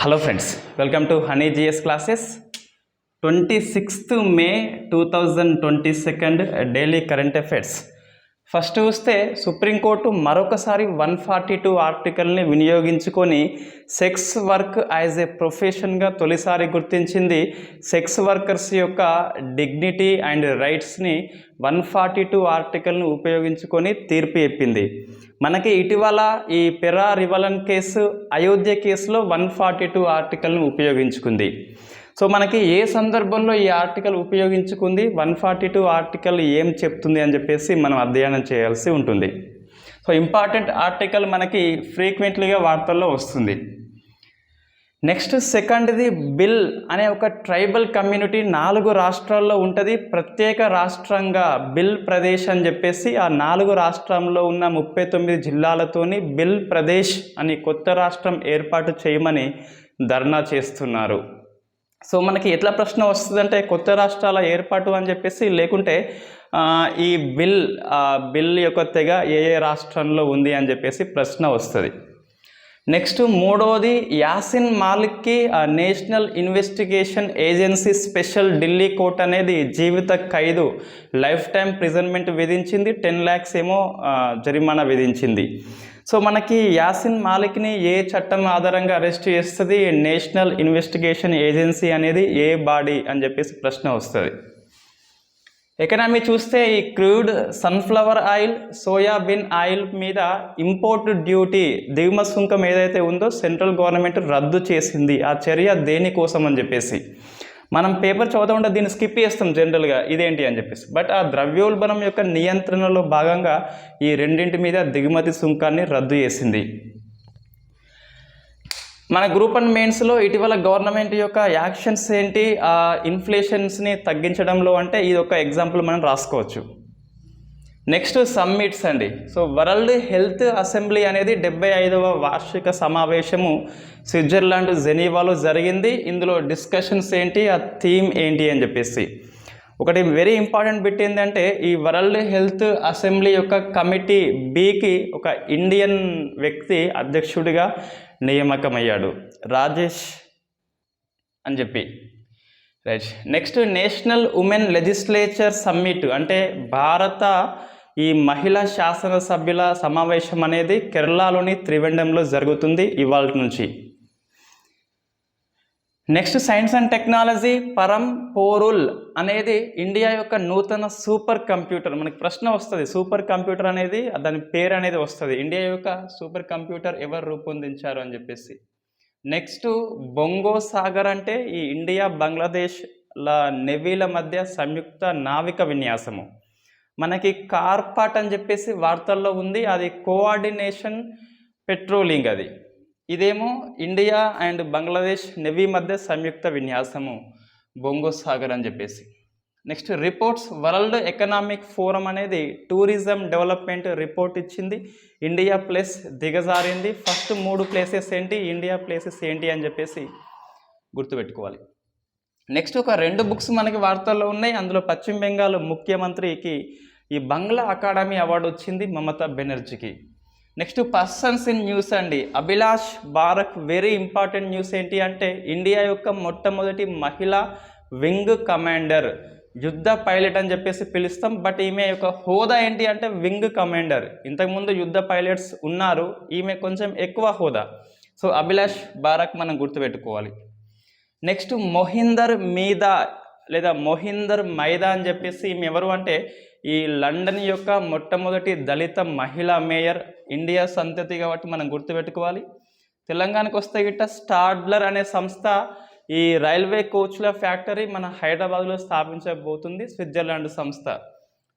Hello friends, welcome to honey GS classes. 26th May 2022 daily current affairs. First చూస్తే supreme court మరొకసారి 142 ఆర్టికల్ని వినియోగించుకొని sex work as a ప్రొఫెషన్గా తొలిసారి గుర్తించింది. సెక్స్ వర్కర్స్ యొక్క డిగ్నిటీ అండ్ రైట్స్ని 142 ఆర్టికల్ని ఉపయోగించుకొని తీర్పు చెప్పింది. మనకి ఇటీవల ఈ పెరా రివలన్ కేసు, అయోధ్య కేసులో 142 ఆర్టికల్ని ఉపయోగించుకుంది. సో మనకి ఏ సందర్భంలో ఈ ఆర్టికల్ ఉపయోగించుకుంది, 142 ఆర్టికల్ ఏం చెప్తుంది అని చెప్పేసి మనం అధ్యయనం చేయాల్సి ఉంటుంది. సో ఇంపార్టెంట్ ఆర్టికల్ మనకి ఫ్రీక్వెంట్లీగా వార్తల్లో వస్తుంది. నెక్స్ట్ సెకండ్ది బిల్ అనే ఒక ట్రైబల్ కమ్యూనిటీ 4 రాష్ట్రాల్లో ఉంటుంది. ప్రత్యేక రాష్ట్రంగా బిల్ ప్రదేశ్ అని చెప్పేసి ఆ 4 రాష్ట్రంలో ఉన్న 39 జిల్లాలతోని బిల్ ప్రదేశ్ అని కొత్త రాష్ట్రం ఏర్పాటు చేయమని ధర్నా చేస్తున్నారు. సో మనకి ఎట్లా ప్రశ్న వస్తుందంటే కొత్త రాష్ట్రాల ఏర్పాటు అని చెప్పేసి, లేకుంటే ఈ బిల్ యొక్క తెగ ఏ రాష్ట్రంలో ఉంది అని చెప్పేసి ప్రశ్న వస్తుంది. నెక్స్ట్ మూడవది యాసిన్ మాలిక్కి national investigation agency special Delhi court అనేది జీవిత ఖైదు, లైఫ్ టైం ప్రిజన్మెంట్ విధించింది. 10 lakhs ఏమో జరిమానా విధించింది. సో మనకి యాసిన్ మాలిక్ని ఏ చట్టం ఆధారంగా అరెస్ట్ చేస్తుంది, నేషనల్ ఇన్వెస్టిగేషన్ ఏజెన్సీ అనేది ఏ బాడీ అని చెప్పేసి ప్రశ్న వస్తుంది. ఎకనామీ చూస్తే ఈ crude, sunflower oil, soybean oil మీద ఇంపోర్ట్ డ్యూటీ, దిగుమ సుంకం ఏదైతే ఉందో సెంట్రల్ గవర్నమెంట్ రద్దు చేసింది. ఆ చర్య దేనికోసం అని చెప్పేసి మనం పేపర్ చదువుతుంటే దీన్ని స్కిప్ చేస్తాం జనరల్గా, ఇదేంటి అని చెప్పేసి. బట్ ఆ ద్రవ్యోల్బణం యొక్క నియంత్రణలో భాగంగా ఈ రెండింటి మీద దిగుమతి సుంకాన్ని రద్దు చేసింది. మన గ్రూప్ 1 మెయిన్స్లో ఇటీవల గవర్నమెంట్ యొక్క యాక్షన్స్ ఏంటి, ఇన్ఫ్లేషన్స్ని తగ్గించడంలో అంటే ఇది ఒక ఎగ్జాంపుల్ మనం రాసుకోవచ్చు. నెక్స్ట్ సమ్మిట్స్ అండి. సో వరల్డ్ హెల్త్ అసెంబ్లీ అనేది 75వ వార్షిక సమావేశము స్విట్జర్లాండ్ జెనీవాలో జరిగింది. ఇందులో డిస్కషన్స్ ఏంటి, ఆ థీమ్ ఏంటి అని చెప్పేసి ఒకటి వెరీ ఇంపార్టెంట్ బిట్ ఏంటంటే, ఈ వరల్డ్ హెల్త్ అసెంబ్లీ యొక్క కమిటీ బికి ఒక ఇండియన్ వ్యక్తి అధ్యక్షుడిగా నియామకమయ్యాడు, రాజేష్ అని చెప్పి. Right. Next national women legislature summit అంటే భారత ఈ మహిళా శాసనసభ్యుల సమావేశం అనేది కేరళలోని త్రివేంద్రంలో జరుగుతుంది ఇవాళ నుంచి. నెక్స్ట్ సైన్స్ అండ్ టెక్నాలజీ, పరం పోరుల్ అనేది ఇండియా యొక్క నూతన సూపర్ కంప్యూటర్. మనకి ప్రశ్న వస్తుంది, సూపర్ కంప్యూటర్ అనేది దాని పేరు అనేది వస్తుంది, ఇండియా యొక్క సూపర్ కంప్యూటర్ ఎవరు రూపొందించారు అని చెప్పేసి. నెక్స్ట్ బొంగో సాగర్ అంటే ఈ ఇండియా బంగ్లాదేశ్ల నెవీల మధ్య సంయుక్త నావిక విన్యాసము. మనకి కార్పాట్ అని చెప్పేసి వార్తల్లో ఉంది, అది కోఆర్డినేషన్ పెట్రోలింగ్. అది ఇదేమో ఇండియా అండ్ బంగ్లాదేశ్ నెవీ మధ్య సంయుక్త విన్యాసము బొంగో సాగర్ అని చెప్పేసి. Next reports, world economic forum అనేది టూరిజం డెవలప్మెంట్ రిపోర్ట్ ఇచ్చింది. ఇండియా ప్లేస్ దిగజారింది. ఫస్ట్ 3 ప్లేసెస్ ఏంటి, ఇండియా ప్లేసెస్ ఏంటి అని చెప్పేసి గుర్తుపెట్టుకోవాలి. నెక్స్ట్ ఒక 2 బుక్స్ మనకి వార్తల్లో ఉన్నాయి. అందులో పశ్చిమ బెంగాల్ ముఖ్యమంత్రికి ఈ బంగ్లా అకాడమీ అవార్డు వచ్చింది, మమతా బెనర్జీకి. నెక్స్ట్ పర్సన్స్ ఇన్ న్యూస్ అండి, Abhilash Barak. Very important news ఏంటి అంటే, ఇండియా యొక్క మొట్టమొదటి మహిళా వింగ్ కమాండర్, యుద్ధ పైలట్ అని చెప్పేసి పిలుస్తాం, బట్ ఈమె యొక్క హోదా ఏంటి అంటే వింగ్ కమాండర్. ఇంతకుముందు యుద్ధ పైలట్స్ ఉన్నారు, ఈమె కొంచెం ఎక్కువ హోదా. సో అభిలాష్ బారక్ మనం గుర్తుపెట్టుకోవాలి. నెక్స్ట్ మొహిందర్ మీదా లేదా మొహిందర్ మైదా అని చెప్పేసి ఈమె ఎవరు అంటే, ఈ లండన్ యొక్క మొట్టమొదటి దళిత మహిళా మేయర్, ఇండియా సంతతి కాబట్టి మనం గుర్తుపెట్టుకోవాలి. తెలంగాణకు వస్తే గిట్ట స్టాడ్లర్ అనే సంస్థ ఈ రైల్వే కోచ్ల ఫ్యాక్టరీ మన హైదరాబాద్లో స్థాపించబోతుంది, స్విట్జర్లాండ్ సంస్థ.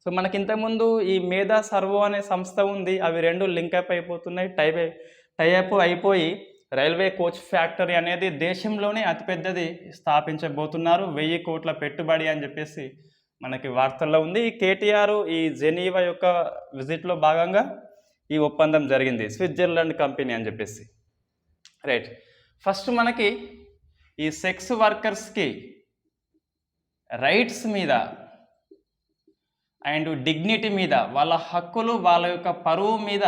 సో మనకి ఇంతకుముందు ఈ మేధా సర్వో అనే సంస్థ ఉంది, అవి 2 లింకప్ అయిపోతున్నాయి, టైఅప్ అయిపోయి రైల్వే కోచ్ ఫ్యాక్టరీ అనేది దేశంలోనే అతిపెద్దది స్థాపించబోతున్నారు, 1000 కోట్ల పెట్టుబడి అని చెప్పేసి మనకి వార్తల్లో ఉంది. ఈ కేటీఆర్ ఈ జెనీవా యొక్క విజిట్లో భాగంగా ఈ ఒప్పందం జరిగింది, స్విట్జర్లాండ్ కంపెనీ అని చెప్పేసి. రైట్. ఫస్ట్ మనకి ఈ సెక్స్ వర్కర్స్కి రైట్స్ మీద అండ్ డిగ్నిటీ మీద, వాళ్ళ హక్కులు, వాళ్ళ యొక్క పరువు మీద,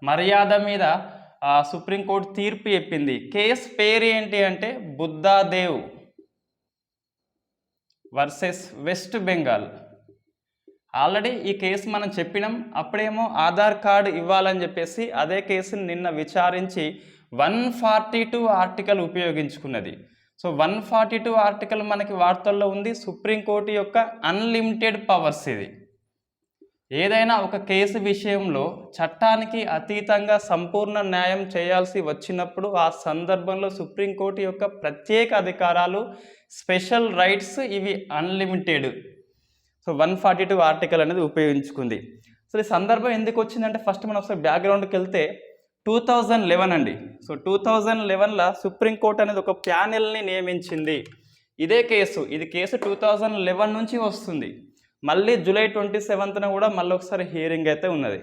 మర్యాద మీద సుప్రీంకోర్టు తీర్పు చెప్పింది. కేసు పేరు ఏంటి అంటే బుద్ధాదేవ్ వర్సెస్ వెస్ట్ బెంగాల్. ఆల్రెడీ ఈ కేసు మనం చెప్పినాం. అప్పుడేమో ఆధార్ కార్డు ఇవ్వాలని చెప్పేసి అదే కేసుని నిన్న విచారించి 142 ఆర్టికల్ ఉపయోగించుకున్నది. సో 142 ఆర్టికల్ మనకి వార్తల్లో ఉంది. సుప్రీంకోర్టు యొక్క అన్లిమిటెడ్ పవర్స్ ఇది. ఏదైనా ఒక కేసు విషయంలో చట్టానికి అతీతంగా సంపూర్ణ న్యాయం చేయాల్సి వచ్చినప్పుడు ఆ సందర్భంలో సుప్రీంకోర్టు యొక్క ప్రత్యేక అధికారాలు, స్పెషల్ రైట్స్ ఇవి అన్లిమిటెడ్. సో 142 ఆర్టికల్ అనేది ఉపయోగించుకుంది. సో ఈ సందర్భం ఎందుకు వచ్చిందంటే ఫస్ట్ మనం ఒకసారి బ్యాక్గ్రౌండ్కి వెళ్తే 2011 అండి. సో 2011లో సుప్రీంకోర్టు అనేది ఒక ప్యానెల్ని నియమించింది. ఇది కేసు 2011 నుంచి వస్తుంది. మళ్ళీ జూలై 27న కూడా మళ్ళీ ఒకసారి హియరింగ్ అయితే ఉన్నది.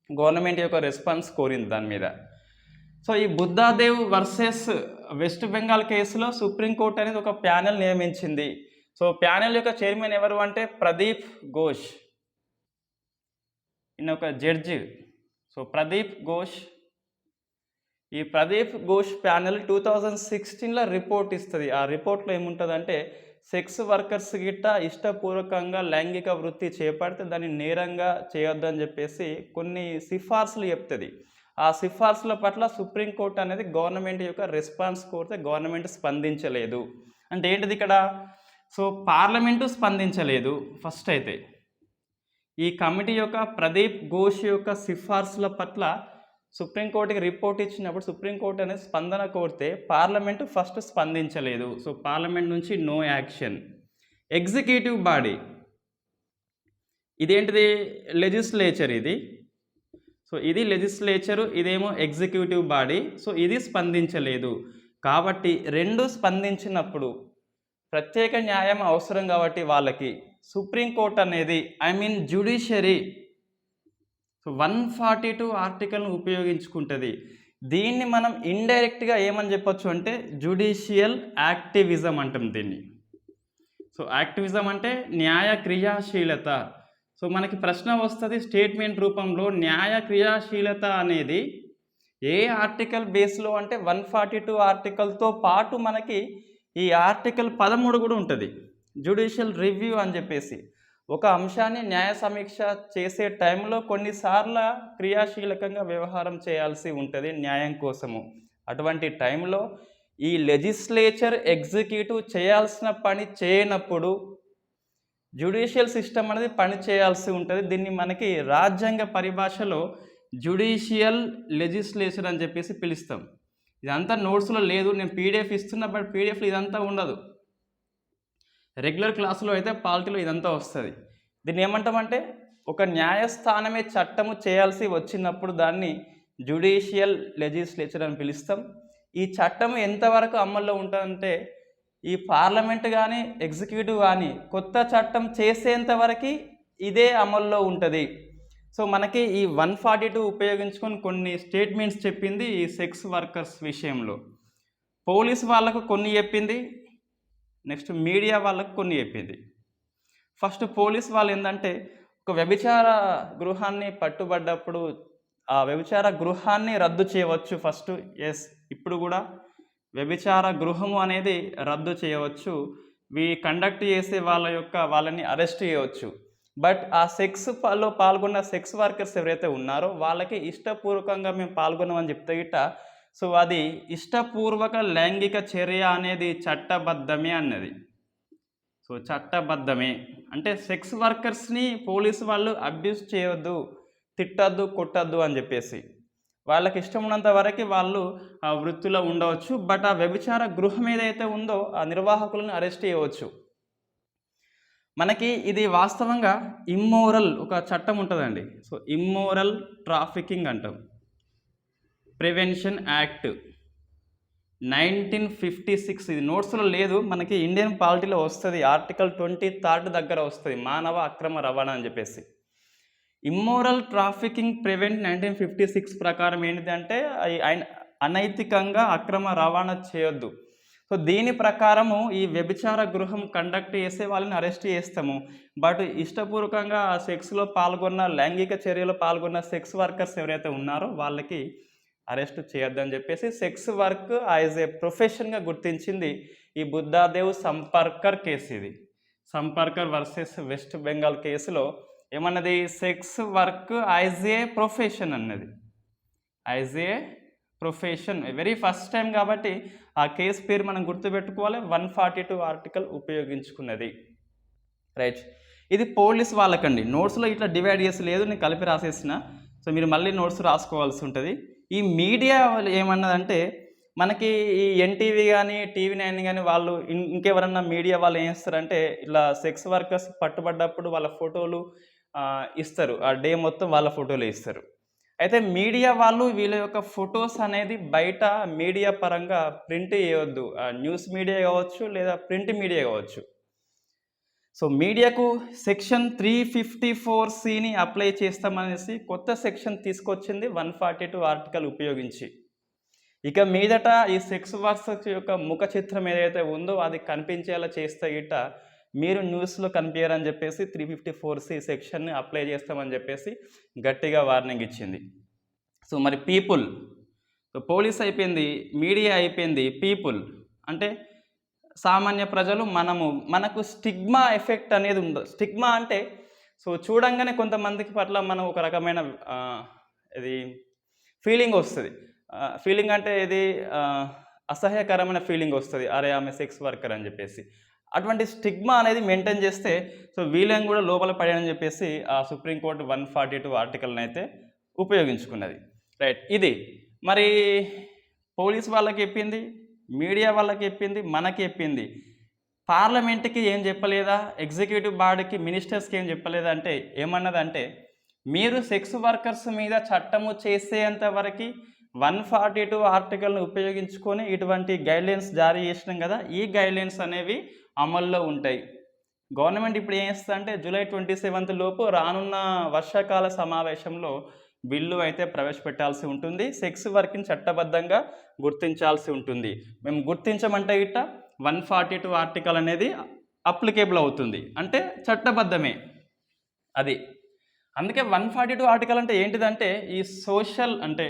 గవర్నమెంట్ యొక్క రెస్పాన్స్ కోరింది దాని మీద. సో ఈ బుద్ధాదేవ్ వర్సెస్ వెస్ట్ బెంగాల్ కేసులో సుప్రీంకోర్టు అనేది ఒక ప్యానెల్ నియమించింది. సో ప్యానెల్ యొక్క చైర్మన్ ఎవరు అంటే ప్రదీప్ ఘోష్. ఈయన ఒక జడ్జి. సో ఈ ప్రదీప్ ఘోష్ ప్యానెల్ 2016లో రిపోర్ట్ ఇస్తుంది. ఆ రిపోర్ట్లో ఏముంటుందంటే సెక్స్ వర్కర్స్ గిట్ట ఇష్టపూర్వకంగా లైంగిక వృత్తి చేపడితే దాన్ని నేరంగా చేయొద్దని చెప్పేసి కొన్ని సిఫార్సులు చెప్తుంది. ఆ సిఫార్సుల పట్ల సుప్రీంకోర్టు అనేది గవర్నమెంట్ యొక్క రెస్పాన్స్ కోరితే గవర్నమెంట్ స్పందించలేదు. అంటే ఏంటిది ఇక్కడ? సో పార్లమెంటు స్పందించలేదు ఫస్ట్. అయితే ఈ కమిటీ యొక్క ప్రదీప్ ఘోష్ యొక్క సిఫార్సుల పట్ల సుప్రీంకోర్టుకి రిపోర్ట్ ఇచ్చినప్పుడు సుప్రీంకోర్టు అనేది స్పందన కోరితే పార్లమెంటు ఫస్ట్ స్పందించలేదు. సో పార్లమెంట్ నుంచి నో యాక్షన్. ఎగ్జిక్యూటివ్ బాడీ ఇదేంటిది? లెజిస్లేచర్ ఇది. సో ఇది లెజిస్లేచరు, ఇదేమో ఎగ్జిక్యూటివ్ బాడీ. సో ఇది స్పందించలేదు. కాబట్టి రెండు స్పందించినప్పుడు ప్రత్యేక న్యాయం అవసరం కాబట్టి వాళ్ళకి సుప్రీంకోర్టు అనేది జ్యుడిషియరీ 142 ఆర్టికల్ను ఉపయోగించుకుంటుంది. దీన్ని మనం ఇండైరెక్ట్గా ఏమని చెప్పొచ్చు అంటే జ్యుడిషియల్ యాక్టివిజం అంటాం దీన్ని. సో యాక్టివిజం అంటే న్యాయ క్రియాశీలత. సో మనకి ప్రశ్న వస్తుంది స్టేట్మెంట్ రూపంలో, న్యాయ క్రియాశీలత అనేది ఏ ఆర్టికల్ బేస్లో అంటే 142 ఆర్టికల్తో పాటు మనకి ఈ ఆర్టికల్ 13 కూడా ఉంటుంది, జ్యుడిషియల్ రివ్యూ అని చెప్పేసి. ఒక అంశాన్ని న్యాయ సమీక్ష చేసే టైంలో కొన్నిసార్లు క్రియాశీలకంగా వ్యవహారం చేయాల్సి ఉంటుంది న్యాయం కోసము. అటువంటి టైంలో ఈ లెజిస్లేచర్, ఎగ్జిక్యూటివ్ చేయాల్సిన పని చేయనప్పుడు జ్యుడిషియల్ సిస్టమ్ అనేది పని చేయాల్సి ఉంటుంది. దీన్ని మనకి రాజ్యాంగ పరిభాషలో జ్యుడిషియల్ లెజిస్లేచర్ అని చెప్పేసి పిలుస్తాం. ఇదంతా నోట్స్లో లేదు, నేను పీడిఎఫ్ ఇస్తున్నా, బట్ పీడిఎఫ్లో ఇదంతా ఉండదు. రెగ్యులర్ క్లాసులో అయితే పాలిటీలో ఇదంతా వస్తుంది. దీన్ని ఏమంటామంటే ఒక న్యాయస్థానమే చట్టము చేయాల్సి వచ్చినప్పుడు దాన్ని జ్యుడిషియల్ లెజిస్లేచర్ అని పిలుస్తాం. ఈ చట్టం ఎంతవరకు అమల్లో ఉంటుందంటే ఈ పార్లమెంట్ కానీ ఎగ్జిక్యూటివ్ కానీ కొత్త చట్టం చేసేంత వరకు ఇదే అమల్లో ఉంటుంది. సో మనకి ఈ 142 ఉపయోగించుకొని కొన్ని స్టేట్మెంట్స్ చెప్పింది ఈ సెక్స్ వర్కర్స్ విషయంలో. పోలీస్ వాళ్ళకు కొన్ని చెప్పింది, నెక్స్ట్ మీడియా వాళ్ళకు కొన్ని చెప్పింది. ఫస్ట్ పోలీస్ వాళ్ళు ఏంటంటే ఒక వ్యభిచార గృహాన్ని పట్టుబడ్డప్పుడు ఆ వ్యభిచార గృహాన్ని రద్దు చేయవచ్చు ఫస్ట్. ఇప్పుడు కూడా వ్యభిచార గృహము అనేది రద్దు చేయవచ్చు. కండక్ట్ చేసే వాళ్ళని అరెస్ట్ చేయవచ్చు. బట్ ఆ సెక్స్లో పాల్గొన్న సెక్స్ వర్కర్స్ ఎవరైతే ఉన్నారో వాళ్ళకి ఇష్టపూర్వకంగా మేము పాల్గొన్నామని చెప్తే గిట్ట సో అది ఇష్టపూర్వక లైంగిక చర్య అనేది చట్టబద్ధమే అన్నది. సో చట్టబద్ధమే అంటే సెక్స్ వర్కర్స్ని పోలీసు వాళ్ళు అబ్యూస్ చేయొద్దు, తిట్టద్దు, కొట్టద్దు అని చెప్పేసి. వాళ్ళకి ఇష్టం ఉన్నంత వరకు వాళ్ళు ఆ వృత్తిలో ఉండవచ్చు. బట్ ఆ వ్యభిచార గృహం ఏదైతే ఉందో ఆ నిర్వాహకులను అరెస్ట్ చేయవచ్చు. మనకి ఇది వాస్తవంగా ఇమ్మోరల్ ఒక చట్టం ఉంటుందండి. సో ఇమ్మోరల్ ట్రాఫికింగ్ అంటాం, ప్రివెన్షన్ యాక్ట్ 1956. ఇది నోట్స్లో లేదు, మనకి ఇండియన్ పాలిటీలో వస్తుంది. ఆర్టికల్ 23 దగ్గర వస్తుంది, మానవ అక్రమ రవాణా అని చెప్పేసి. ఇమ్మోరల్ ట్రాఫికింగ్ ప్రివెంట్ 1956 ప్రకారం ఏంటిదంటే అనైతికంగా అక్రమ రవాణా చేయొద్దు. సో దీని ప్రకారము ఈ వ్యభిచార గృహం కండక్ట్ చేసే వాళ్ళని అరెస్ట్ చేస్తాము. బట్ ఇష్టపూర్వకంగా ఆ సెక్స్లో పాల్గొన్న, లైంగిక చర్యలో పాల్గొన్న సెక్స్ వర్కర్స్ ఎవరైతే ఉన్నారో వాళ్ళకి అరెస్ట్ చేయొద్దని చెప్పేసి సెక్స్ వర్క్ యాజ్ ఏ ప్రొఫెషన్గా గుర్తించింది ఈ బుద్ధాదేవ్ సంపర్కర్ కేసు. ఇది సంపర్కర్ వర్సెస్ వెస్ట్ బెంగాల్ కేసులో ఏమన్నది, sex work as a profession అన్నది, as a profession. Very first time కాబట్టి ఆ కేసు పేరు మనం గుర్తుపెట్టుకోవాలి. 142 ఆర్టికల్ ఉపయోగించుకున్నది. రైట్, ఇది పోలీస్ వాళ్ళకండి. నోట్స్లో ఇట్లా డివైడ్ చేసి లేదు, నేను కలిపి రాసేసిన. సో మీరు మళ్ళీ నోట్స్ రాసుకోవాల్సి ఉంటుంది. ఈ మీడియా ఏమన్నదంటే మనకి ఈ ఎన్టీవీ కానీ TV9 కానీ వాళ్ళు ఇంకెవరన్నా మీడియా వాళ్ళు ఏం చేస్తారంటే ఇలా సెక్స్ వర్కర్స్ పట్టుబడ్డప్పుడు వాళ్ళ ఫోటోలు ఇస్తారు. ఆ డే మొత్తం వాళ్ళ ఫోటోలు ఇస్తారు. అయితే మీడియా వాళ్ళు వీళ్ళ యొక్క ఫొటోస్ అనేది బయట మీడియా పరంగా ప్రింట్ చేయవద్దు. న్యూస్ మీడియా కావచ్చు లేదా ప్రింట్ మీడియా కావచ్చు. సో మీడియాకు సెక్షన్ 354(c)ని అప్లై చేస్తామనేసి కొత్త సెక్షన్ తీసుకొచ్చింది 142 ఆర్టికల్ ఉపయోగించి. ఇక మీదట ఈ సెక్స్ వర్కర్స్ యొక్క ముఖ చిత్రం ఏదైతే ఉందో అది కనిపించేలా చేస్తే గిట్ట మీరు న్యూస్లో కనిపించారని చెప్పేసి 354(c) సెక్షన్ని అప్లై చేస్తామని చెప్పేసి గట్టిగా వార్నింగ్ ఇచ్చింది. సో మరి పీపుల్, పోలీస్ అయిపోయింది, మీడియా అయిపోయింది, పీపుల్ అంటే సామాన్య ప్రజలు, మనకు స్టిగ్మా ఎఫెక్ట్ అనేది ఉంది. స్టిగ్మా అంటే సో చూడంగానే కొంతమందికి పట్ల మనం ఒక రకమైన ఇది ఫీలింగ్ వస్తుంది. ఫీలింగ్ అంటే ఇది అసహ్యకరమైన ఫీలింగ్ వస్తుంది, అరే ఆమె సెక్స్ వర్కర్ అని చెప్పేసి. అటువంటి స్టిగ్మా అనేది మెయింటైన్ చేస్తే సో వీళ్ళని కూడా లోపల పడాలని చెప్పేసి ఆ సుప్రీంకోర్టు 142 ఆర్టికల్ని అయితే ఉపయోగించుకున్నది. రైట్, ఇది మరి పోలీస్ వాళ్ళకి చెప్పింది, మీడియా వాళ్ళకి చెప్పింది, మనకి చెప్పింది. పార్లమెంట్కి ఏం చెప్పలేదా, ఎగ్జిక్యూటివ్ బాడీకి మినిస్టర్స్కి ఏం చెప్పలేదా అంటే ఏమన్నదంటే మీరు సెక్స్ వర్కర్స్ మీద చట్టము చేసేంత వరకు 142 ఆర్టికల్ని ఉపయోగించుకొని ఇటువంటి గైడ్లైన్స్ జారీ చేసినాం కదా, ఈ గైడ్లైన్స్ అనేవి అమల్లో ఉంటాయి. గవర్నమెంట్ ఇప్పుడు ఏం చేస్తుంది అంటే జూలై 27 లోపు రానున్న వర్షాకాల సమావేశంలో బిల్లు అయితే ప్రవేశపెట్టాల్సి ఉంటుంది. సెక్స్ వర్క్ని చట్టబద్ధంగా గుర్తించాల్సి ఉంటుంది. మేము గుర్తించమంటే ఇట్ట 142 ఆర్టికల్ అనేది అప్లికేబుల్ అవుతుంది, అంటే చట్టబద్ధమే అది. అందుకే 142 ఆర్టికల్ అంటే ఏంటిదంటే ఈ సోషల్ అంటే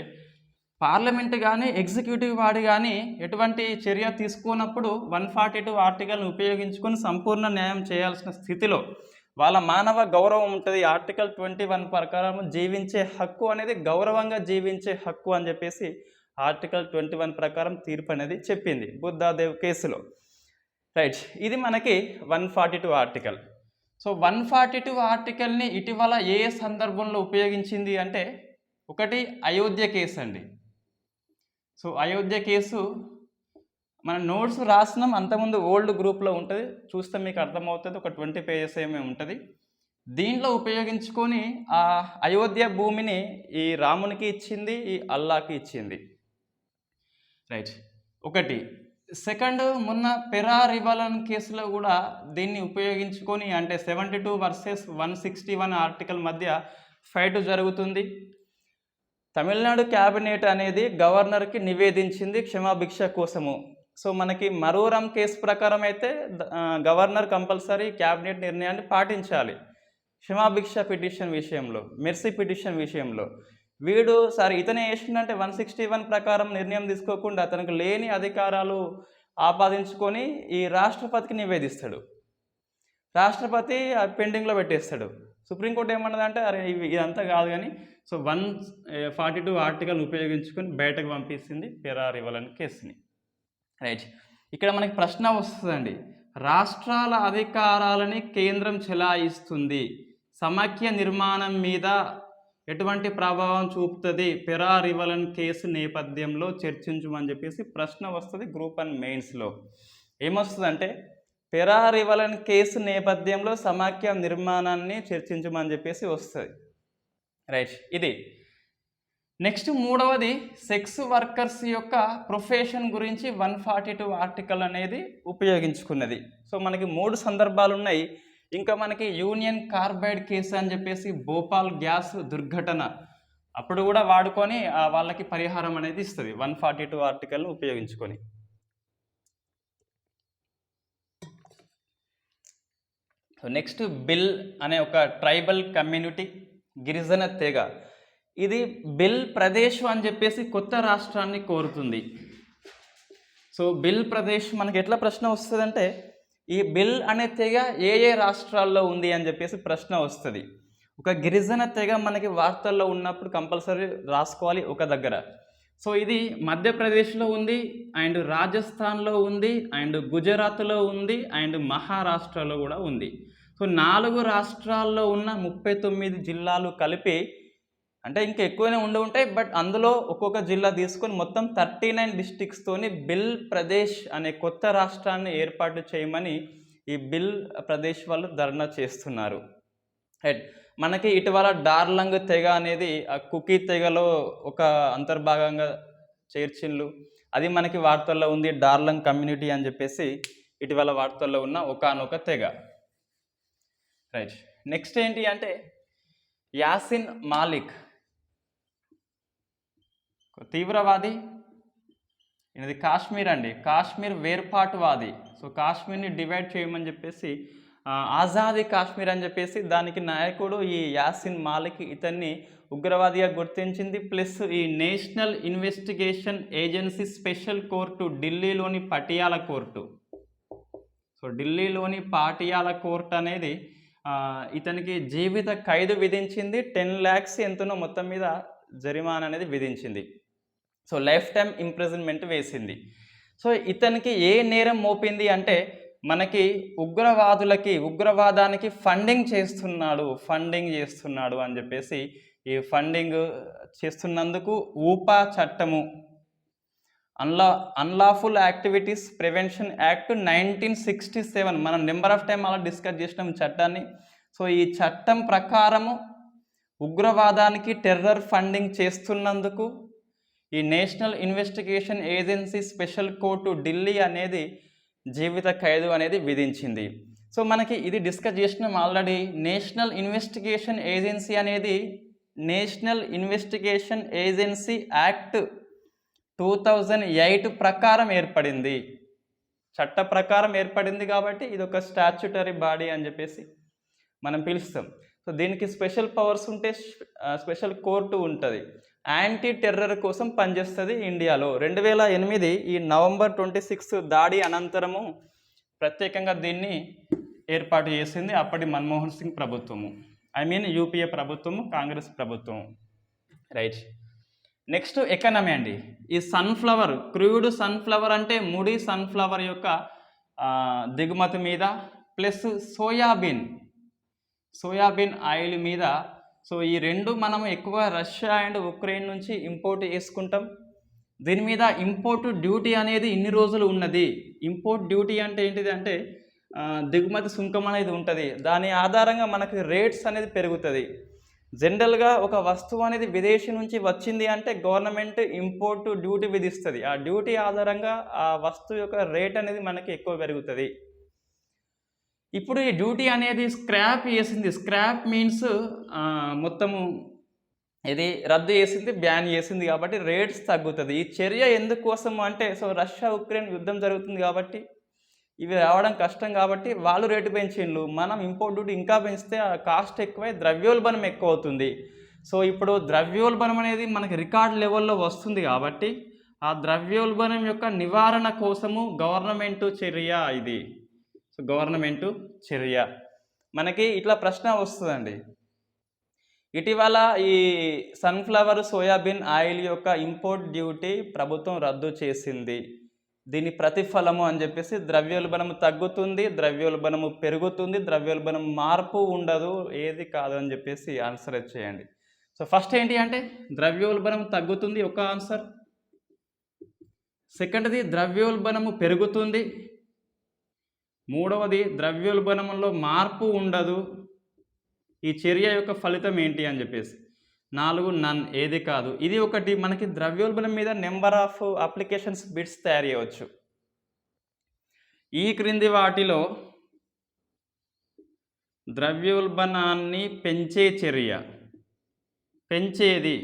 పార్లమెంట్ కానీ ఎగ్జిక్యూటివ్ బాడీ కానీ ఎటువంటి చర్య తీసుకున్నప్పుడు 142 ఆర్టికల్ని ఉపయోగించుకొని సంపూర్ణ న్యాయం చేయాల్సిన స్థితిలో వాళ్ళ మానవ గౌరవం ఉంటుంది. ఆర్టికల్ 21 ప్రకారం జీవించే హక్కు అనేది గౌరవంగా జీవించే హక్కు అని చెప్పేసి ఆర్టికల్ 21 ప్రకారం తీర్పు అనేది చెప్పింది బుద్ధాదేవ్ కేసులో. రైట్, ఇది మనకి 142 ఆర్టికల్. సో 142 ఆర్టికల్ని ఇటీవల ఏ సందర్భంలో ఉపయోగించింది అంటే ఒకటి అయోధ్య కేసు అండి. సో అయోధ్య కేసు మన నోట్స్ రాసినాం, అంతకుముందు ఓల్డ్ గ్రూప్లో ఉంటుంది, చూస్తే మీకు అర్థమవుతుంది. ఒక 20 పేజెస్ ఏమీ ఉంటుంది. దీంట్లో ఉపయోగించుకొని ఆ అయోధ్య భూమిని ఈ రామునికి ఇచ్చింది, ఈ అల్లాకి ఇచ్చింది. రైట్, ఒకటి. సెకండ్, మొన్న పెరా రివలన్ కేసులో కూడా దీన్ని ఉపయోగించుకొని అంటే 72 వర్సెస్ 161 ఆర్టికల్ మధ్య ఫైట్ జరుగుతుంది. తమిళనాడు క్యాబినెట్ అనేది గవర్నర్కి నివేదించింది క్షమాభిక్ష కోసము. సో మనకి మరూరం కేసు ప్రకారం అయితే గవర్నర్ కంపల్సరీ క్యాబినెట్ నిర్ణయాన్ని పాటించాలి క్షమాభిక్ష పిటిషన్ విషయంలో, మెర్సీ పిటిషన్ విషయంలో. వీడు సరే ఇతనే చేసిందంటే 161 ప్రకారం నిర్ణయం తీసుకోకుండా అతనికి లేని అధికారాలు ఆపాదించుకొని ఈ రాష్ట్రపతికి నివేదిస్తాడు. రాష్ట్రపతి పెండింగ్లో పెట్టేస్తాడు. సుప్రీంకోర్టు ఏమన్నదంటే అరే ఇదంతా కాదు కానీ సో 142 ఆర్టికల్ ఉపయోగించుకొని బయటకు పంపిస్తుంది పెరా రివలన్ కేసుని. రైట్, ఇక్కడ మనకి ప్రశ్న వస్తుందండి, రాష్ట్రాల అధికారాలని కేంద్రం చెలాయిస్తుంది, సమాఖ్య నిర్మాణం మీద ఎటువంటి ప్రభావం చూపుతుంది పెరా రివలన్ కేసు నేపథ్యంలో చర్చించమని చెప్పేసి ప్రశ్న వస్తుంది గ్రూప్ 1 మెయిన్స్లో. ఏమొస్తుందంటే పెరా రివలన్ కేసు నేపథ్యంలో సమాఖ్య నిర్మాణాన్ని చర్చించమని చెప్పేసి వస్తుంది. రైట్, ఇది. నెక్స్ట్ మూడవది సెక్స్ వర్కర్స్ యొక్క ప్రొఫెషన్ గురించి 142 ఆర్టికల్ అనేది ఉపయోగించుకున్నది. సో మనకి 3 సందర్భాలు ఉన్నాయి. ఇంకా మనకి యూనియన్ కార్బైడ్ కేసు అని చెప్పేసి భోపాల్ గ్యాస్ దుర్ఘటన అప్పుడు కూడా వాడుకొని వాళ్ళకి పరిహారం అనేది ఇస్తుంది 142 ఆర్టికల్ను ఉపయోగించుకొని. సో నెక్స్ట్ బిల్ అనే ఒక ట్రైబల్ కమ్యూనిటీ గిరిజన తెగ ఇది బిల్ ప్రదేశ్ అని చెప్పేసి కొత్త రాష్ట్రాన్ని కోరుతుంది. సో బిల్ ప్రదేశ్ మనకి ఎట్లా ప్రశ్న వస్తుందంటే ఈ బిల్ అనే తెగ ఏ ఏ రాష్ట్రాల్లో ఉంది అని చెప్పేసి ప్రశ్న వస్తుంది. ఒక గిరిజన తెగ మనకి వార్తల్లో ఉన్నప్పుడు కంపల్సరీ రాసుకోవాలి ఒక దగ్గర. సో ఇది మధ్యప్రదేశ్లో ఉంది, అండ్ రాజస్థాన్లో ఉంది, అండ్ గుజరాత్లో ఉంది, అండ్ మహారాష్ట్రలో కూడా ఉంది. సో 4 రాష్ట్రాల్లో ఉన్న 39 జిల్లాలు కలిపి, అంటే ఇంకా ఎక్కువనే ఉంటాయి, బట్ అందులో ఒక్కొక్క జిల్లా తీసుకొని మొత్తం 39 డిస్ట్రిక్ట్స్తోని బిల్ ప్రదేశ్ అనే కొత్త రాష్ట్రాన్ని ఏర్పాటు చేయమని ఈ బిల్ ప్రదేశ్ వాళ్ళు ధర్నా చేస్తున్నారు. రైట్. మనకి ఇటీవల డార్లంగ్ తెగ అనేది ఆ కుకీ తెగలో ఒక అంతర్భాగంగా చేర్చిన్లు, అది మనకి వార్తల్లో ఉంది. డార్లంగ్ కమ్యూనిటీ అని చెప్పేసి ఇటీవల వార్తల్లో ఉన్న ఒకానొక తెగ. రైట్. నెక్స్ట్ ఏంటి అంటే యాసిన్ మాలిక్ తీవ్రవాది. ఇది కాశ్మీర్ అండి, కాశ్మీర్ వేర్పాటువాది. సో కాశ్మీర్ని డివైడ్ చేయమని చెప్పేసి ఆజాదీ కాశ్మీర్ అని చెప్పేసి దానికి నాయకుడు ఈ యాసిన్ మాలిక్, ఇతన్ని ఉగ్రవాదిగా గుర్తించింది. ప్లస్ ఈ national investigation agency special court ఢిల్లీలోని పటియాలా కోర్టు, సో ఢిల్లీలోని పాటియాలా కోర్టు అనేది ఇతనికి జీవిత ఖైదు విధించింది. 10 lakhs ఎంతనో మొత్తం మీద జరిమానా అనేది విధించింది. సో లైఫ్ టైం ఇంప్రిజన్మెంట్ వేసింది. సో ఇతనికి ఏ నేరం మోపింది అంటే మనకి ఉగ్రవాదానికి ఫండింగ్ చేస్తున్నాడు అని చెప్పేసి ఈ ఫండింగ్ చేస్తున్నందుకు ఊపా చట్టము, అన్లాఫుల్ యాక్టివిటీస్ ప్రివెన్షన్ యాక్ట్ 1967 మనం నెంబర్ ఆఫ్ టైం అలా డిస్కస్ చేసినాం చట్టాన్ని. సో ఈ చట్టం ప్రకారము ఉగ్రవాదానికి టెర్రర్ ఫండింగ్ చేస్తున్నందుకు ఈ national investigation agency special court Delhi అనేది జీవిత ఖైదు అనేది విధించింది. సో మనకి ఇది డిస్కస్ చేసినాం ఆల్రెడీ. నేషనల్ ఇన్వెస్టిగేషన్ ఏజెన్సీ అనేది నేషనల్ ఇన్వెస్టిగేషన్ ఏజెన్సీ యాక్ట్ 2008 ప్రకారం ఏర్పడింది, చట్ట ప్రకారం ఏర్పడింది. కాబట్టి ఇది ఒక స్టాచ్యుటరీ బాడీ అని చెప్పేసి మనం పిలుస్తాం. సో దీనికి స్పెషల్ పవర్స్ ఉంటే స్పెషల్ కోర్టు ఉంటుంది, యాంటీ టెర్రర్ కోసం పనిచేస్తుంది ఇండియాలో. 2008 ఈ November 26 దాడి అనంతరము ప్రత్యేకంగా దీన్ని ఏర్పాటు చేసింది అప్పటి మన్మోహన్ సింగ్ ప్రభుత్వము, యూపీఏ ప్రభుత్వము, కాంగ్రెస్ ప్రభుత్వము. రైట్. నెక్స్ట్ ఎకానమీ అండి. ఈ సన్ఫ్లవర్, క్రూడ్ సన్ఫ్లవర్ అంటే ముడి సన్ఫ్లవర్ యొక్క దిగుమతి మీద, ప్లస్ సోయాబీన్ ఆయిల్ మీద. సో ఈ రెండు మనము ఎక్కువ రష్యా అండ్ ఉక్రెయిన్ నుంచి ఇంపోర్ట్ చేసుకుంటాం. దీని మీద ఇంపోర్ట్ డ్యూటీ అనేది ఇన్ని రోజులు ఉన్నది. ఇంపోర్ట్ డ్యూటీ అంటే ఏంటిది అంటే దిగుమతి సుంకం అనేది ఉంటుంది. దాని ఆధారంగా మనకి రేట్స్ అనేది పెరుగుతుంది. జనరల్గా ఒక వస్తువు అనేది విదేశీ నుంచి వచ్చింది అంటే గవర్నమెంట్ ఇంపోర్ట్ డ్యూటీ విధిస్తుంది. ఆ డ్యూటీ ఆధారంగా ఆ వస్తువు యొక్క రేట్ అనేది మనకి ఎక్కువ పెరుగుతుంది. ఇప్పుడు ఈ డ్యూటీ అనేది స్క్రాప్ చేసింది. స్క్రాప్ మీన్స్ మొత్తము ఇది రద్దు చేసింది, బ్యాన్ చేసింది. కాబట్టి రేట్స్ తగ్గుతుంది. ఈ చర్య ఎందుకోసం అంటే సో రష్యా ఉక్రెయిన్ యుద్ధం జరుగుతుంది కాబట్టి ఇవి రావడం కష్టం కాబట్టి వాళ్ళు రేటు పెంచిండ్రు. మనం ఇంపోర్ట్ డ్యూటీ ఇంకా పెంచితే ఆ కాస్ట్ ఎక్కువై ద్రవ్యోల్బణం ఎక్కువ అవుతుంది. సో ఇప్పుడు ద్రవ్యోల్బణం అనేది మనకి రికార్డ్ లెవెల్లో వస్తుంది కాబట్టి ఆ ద్రవ్యోల్బణం యొక్క నివారణ కోసము గవర్నమెంట్ చర్య ఇది. సో గవర్నమెంట్ చర్య మనకి ఇట్లా ప్రశ్న వస్తుందండి. ఇటీవల ఈ సన్ఫ్లవర్ సోయాబీన్ ఆయిల్ యొక్క ఇంపోర్ట్ డ్యూటీ ప్రభుత్వం రద్దు చేసింది. దీని ప్రతిఫలము అని చెప్పేసి ద్రవ్యోల్బణము తగ్గుతుంది, ద్రవ్యోల్బణము పెరుగుతుంది, ద్రవ్యోల్బణం మార్పు ఉండదు, ఏది కాదు అని చెప్పేసి ఆన్సర్ చేయండి. సో ఫస్ట్ ఏంటి అంటే ద్రవ్యోల్బణం తగ్గుతుంది, ఒక ఆన్సర్. సెకండ్ది ద్రవ్యోల్బణము పెరుగుతుంది. మూడవది ద్రవ్యోల్బణంలో మార్పు ఉండదు. ఈ చర్య యొక్క ఫలితం ఏంటి అని చెప్పేసి 4 నన్, ఏది కాదు. ఇది ఒకటి. మనకి ద్రవ్యోల్బణం మీద నెంబర్ ఆఫ్ అప్లికేషన్స్ బిట్స్ తయారు చేయవచ్చు. ఈ క్రింది వాటిలో ద్రవ్యోల్బణాన్ని పెంచే పెంచేది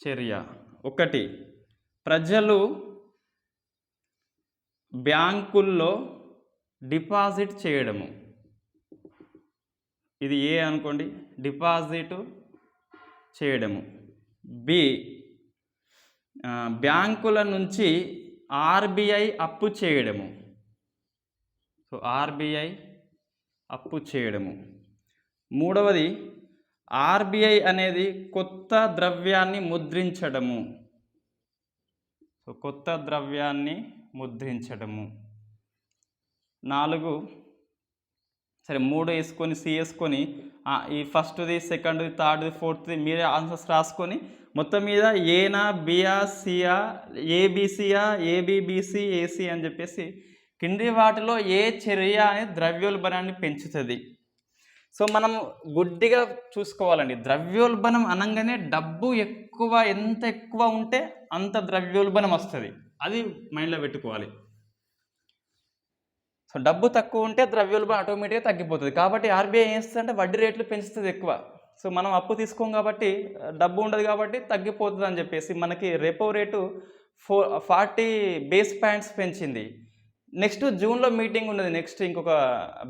చర్య 1 ప్రజలు బ్యాంకుల్లో డిపాజిట్ చేయడము. ఇది ఏ అనుకోండి. డిపాజిట్ చేయడము. బి బ్యాంకుల నుంచి ఆర్బీఐ అప్పు చేయడము. సో ఆర్బీఐ అప్పు చేయడము. మూడవది ఆర్బీఐ అనేది కొత్త ద్రవ్యాన్ని ముద్రించడము. సో కొత్త ద్రవ్యాన్ని ముద్రించడము. 4 సరే 3 వేసుకొని సి వేసుకొని ఈ ఫస్ట్ది, సెకండ్ది, థర్డ్ది, ఫోర్త్ది మీరే ఆన్సర్స్ రాసుకొని మొత్తం మీద ఏనా, బియా, సియా, ఏబిసియా, ఏబిబిసి, ఏసి అని చెప్పేసి కింది వాటిలో ఏ చర్య అనేది ద్రవ్యోల్బణాన్ని పెంచుతుంది. సో మనం గుడ్డిగా చూసుకోవాలండి. ద్రవ్యోల్బణం అనగానే డబ్బు ఎక్కువ, ఎంత ఎక్కువ ఉంటే అంత ద్రవ్యోల్బణం వస్తుంది. అది మైండ్లో పెట్టుకోవాలి. సో డబ్బు తక్కువ ఉంటే ద్రవ్యోల్బణం ఆటోమేటిక్గా తగ్గిపోతుంది. కాబట్టి ఆర్బీఐ ఏం చేస్తుంది అంటే వడ్డీ రేట్లు పెంచుతుంది ఎక్కువ. సో మనం అప్పు తీసుకోం కాబట్టి డబ్బు ఉండదు కాబట్టి తగ్గిపోతుంది అని చెప్పేసి మనకి రెపో రేటు 40 బేస్ పాయింట్స్ పెంచింది. నెక్స్ట్ జూన్లో మీటింగ్ ఉన్నది, నెక్స్ట్ ఇంకొక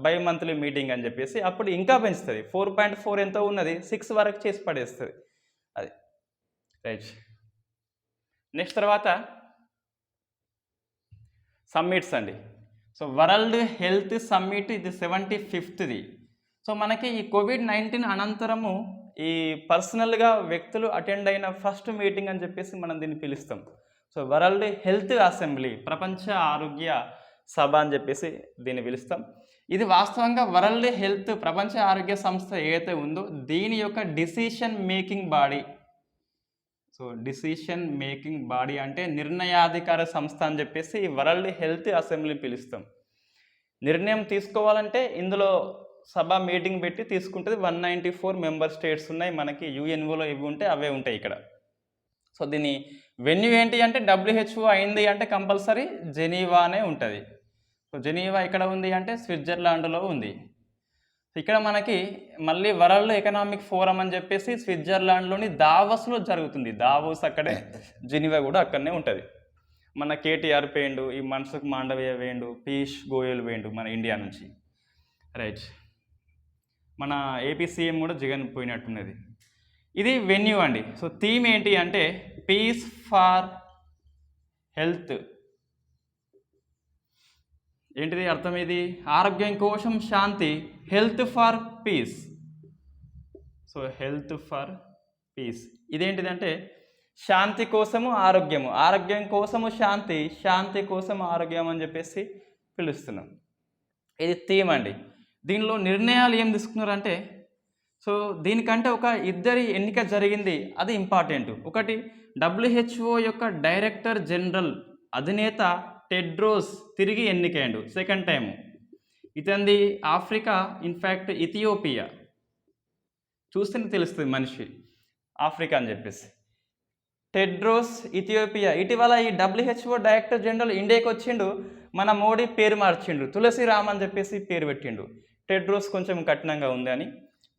బై మంత్లీ మీటింగ్ అని చెప్పేసి అప్పుడు ఇంకా పెంచుతుంది. 4.4 ఎంతో ఉన్నది 6 వరకు చేసి పడేస్తుంది. అది రైట్. నెక్స్ట్ తర్వాత సమ్మిట్స్ అండి. సో వరల్డ్ హెల్త్ సమ్మిట్ ఇది 75th. సో మనకి ఈ కోవిడ్-19 అనంతరము ఈ పర్సనల్గా వ్యక్తులు అటెండ్ అయిన ఫస్ట్ మీటింగ్ అని చెప్పేసి మనం దీన్ని పిలుస్తాం. సో వరల్డ్ హెల్త్ అసెంబ్లీ, ప్రపంచ ఆరోగ్య సభ అని చెప్పేసి దీన్ని పిలుస్తాం. ఇది వాస్తవంగా వరల్డ్ హెల్త్, ప్రపంచ ఆరోగ్య సంస్థ ఏదైతే ఉందో దీని యొక్క decision making body. So decision making body అంటే నిర్ణయాధికార సంస్థ అని చెప్పేసి వరల్డ్ హెల్త్ అసెంబ్లీని పిలుస్తాం. నిర్ణయం తీసుకోవాలంటే ఇందులో సభ మీటింగ్ పెట్టి తీసుకుంటుంది. 194 మెంబర్ స్టేట్స్ ఉన్నాయి మనకి. యుఎన్ఓలో ఇవి ఉంటే అవే ఉంటాయి ఇక్కడ. సో దీని వెన్యూ ఏంటి అంటే WHO అయింది అంటే కంపల్సరీ జెనీవానే ఉంటుంది. సో జెనీవా ఎక్కడ ఉంది అంటే స్విట్జర్లాండ్లో ఉంది. ఇక్కడ మనకి మళ్ళీ వరల్డ్ ఎకనామిక్ ఫోరం అని చెప్పేసి స్విట్జర్లాండ్లోని దావోస్లో జరుగుతుంది. దావోస్ అక్కడే, జెనీవా కూడా అక్కడనే ఉంటుంది. మన కేటీఆర్ పోయిండు, ఈ మన్సుఖ్ మాండవీయ వేయండు, పీయూష్ గోయల్ వేయండు మన ఇండియా నుంచి. రైట్. మన ఏపీ సీఎం కూడా జగన్ పోయినట్టున్నది. ఇది వెన్యూ అండి. సో థీమ్ ఏంటి అంటే పీస్ ఫార్ హెల్త్. ఏంటిది అర్థం? ఇది ఆరోగ్యం కోసం శాంతి, health for peace. So health for peace ఇదేంటిదంటే శాంతి కోసము ఆరోగ్యము, ఆరోగ్యం కోసము శాంతి, శాంతి కోసం ఆరోగ్యం అని చెప్పేసి పిలుస్తున్నాం. ఇది థీమ్ అండి. దీనిలో నిర్ణయాలు ఏం తీసుకున్నారంటే, సో దీనికంటే ఒక ఇద్దరి ఎన్నిక జరిగింది, అది ఇంపార్టెంట్. ఒకటి WHO యొక్క డైరెక్టర్ జనరల్ అధినేత టెడ్రోస్ తిరిగి ఎన్నికయ్యాడు సెకండ్ టైము. ఇతనిది ఆఫ్రికా, ఇన్ఫ్యాక్ట్ ఇథియోపియా. చూస్తేనే తెలుస్తుంది మనిషి ఆఫ్రికా అని చెప్పేసి. Tedros Ethiopia. ఇటీవల ఈ WHO డైరెక్టర్ జనరల్ ఇండియాకి వచ్చిండు. మన మోడీ పేరు మార్చిండు, తులసిరామ్ అని చెప్పేసి పేరు పెట్టిండు. టెడ్రోస్ కొంచెం కఠినంగా ఉంది అని